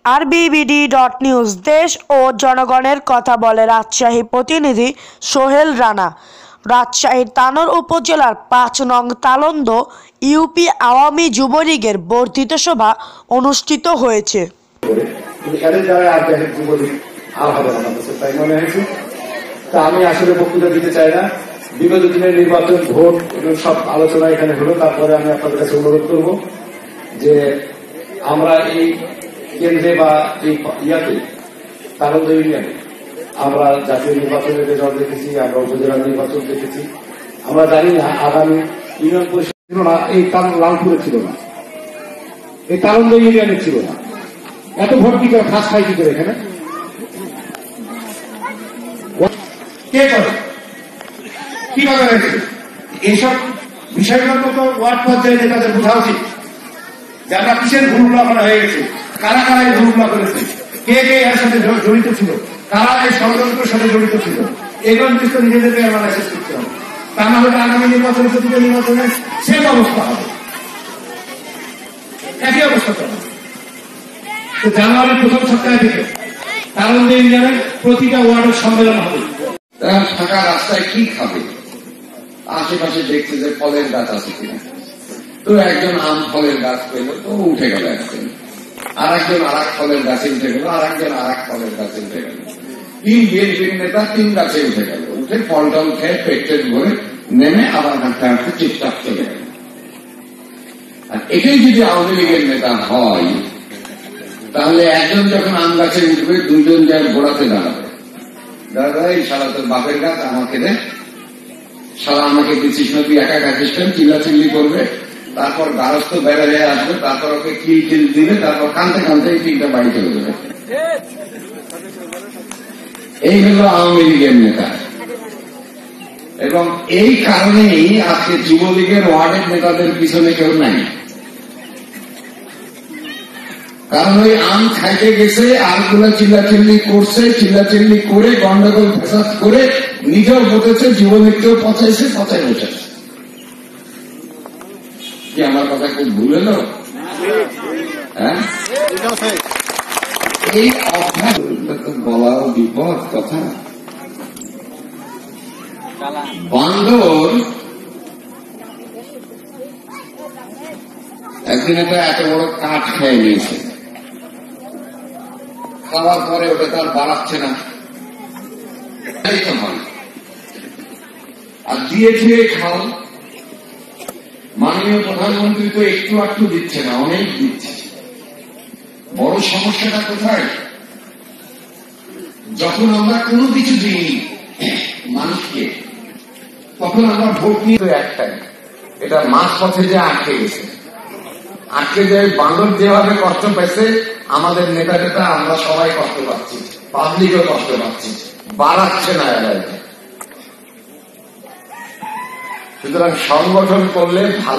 RBBD.নিউজ দেশ ও জনগণের কথা বলে রাজশাহী প্রতিনিধি সোহেল রানা। রাজশাহীর তানোর উপজেলার ৫ নং তালন্দ ইউপি আওয়ামী যুবলীগের বর্ধিত সভা অনুষ্ঠিত হয়েছে। আমি আসলে বক্তৃতা দিতে চাই না। বিগত দিনের নির্বাচন, ভোট এবং সব আলোচনা এখানে হলো। তারপরে আমি আপনাদের কাছে অনুরোধ করব যে আমরা এই কেন্দ্রে বা এই ইয়াতে তালন্দ ইউনিয়নে আমরা জাতীয় নির্বাচনের রেজাল্ট দেখেছি, আমরা উপজেলা নির্বাচন দেখেছি। আমরা জানি না আগামী ইউনিয়ন পরিষদ ছিল না, এই লালপুরে ছিল না, এই তালন্দ ইউনিয়নে ছিল না। এত ভোট কি করে ফাঁস খাই কি করে এখানে কে করে কিভাবে হয়েছে? এইসব বিষয়গুলোর মতো ওয়ার্ড পর্যায়ে নেতাদের বোঝা উচিত যে আমরা কিসের ভুলগুলো করা হয়ে গেছে, কারা কারা এই ভুলগুলো করেছে, কে কে এর সাথে জড়িত ছিল, কারা এই ষড়যন্ত্রের সাথে জড়িত ছিল, এগুলো কিন্তু নিজেদেরকে অ্যানালাইসিস করতে হবে। তা না হলে আগামী নির্বাচনে প্রতিটা নির্বাচনে সেম অবস্থা হবে, একই অবস্থা হবে। তো জানুয়ারির প্রথম সপ্তাহে থেকে তালন্দ ইউনিয়নের প্রতিটা ওয়ার্ডের সম্মেলন হবে। ফাঁকা রাস্তায় কি খাবে? আশেপাশে দেখছে যে ফলের গাছ আছে কিনা, তো একজন আম ফলের গাছ পেল, তো উঠে গেল একজন, আর একজন আর এক ফলের গাছে উঠে গেল, আর একজন আর এক ফলের গাছে উঠে গেল। 3 বিএনপির নেতা 3 গাছে উঠে গেল, উঠে ফল টল খেয়ে পেট ভরে নেমে আবার হাঁটতে হাঁটতে চুপচাপ চলে গেল। আর এটাই যদি আওয়ামী লীগের নেতা হয়, তাহলে একজন যখন আম গাছে উঠবে, 2 জন যায় ঘোড়াতে দাঁড়াবে, দাদা এই সারা তোর বাপের গাছ আমাকে দে, সারা আমাকে দিচ্ছিস না, তুই একা গাছিস, চিল্লাচিল্লি করবে, তারপর গারস্থ বেড়ে হয়ে আসবে, তারপর ওকে কিল দিবে, তারপর কানতে কানতে এই 3টা বাড়ি চলে যাবে। এই হল আওয়ামী লীগের নেতা। এবং এই কারণেই আজকে যুবলীগের ওয়ার্ডের নেতাদের পিছনে কেউ নাই। কারণ ওই আম খাইতে গেছে, আমগুলো চিল্লাচিল্লি করছে, চিল্লাচিল্লি করে গন্ডগোল ফেসাদ করে নিজেও বসেছে, যুবলীগকেও পচাইছে, পচাই বসেছে। কি আমার কথা খুব ভুল হলো? হ্যাঁ, এই অভ্যাস বলাও বিপদ কথা। বান্দর একদিন এত বড় কাঠ খেয়ে নিয়েছে, খাওয়ার পরে ওটা তার বাড়াচ্ছে না, আর দিয়ে দিয়ে খাও। মাননীয় প্রধানমন্ত্রী তো একটু একটু দিচ্ছে না, অনেক দিচ্ছে। বড় সমস্যাটা কোথায়? যখন আমরা কোনো কিছু দিই মানুষকে, তখন আমরা ভোট নিয়ে একটাই, এটা মাঝ পথে যে আটকে গেছে, আটকে যে বান্দর যেভাবে কষ্ট পেয়েছে, আমাদের নেতা আমরা সবাই কষ্ট পাচ্ছি, পাবলিকও কষ্ট পাচ্ছি, বাড়াচ্ছে না এলাকায়। সুতরাং সংগঠন করলে ভালো।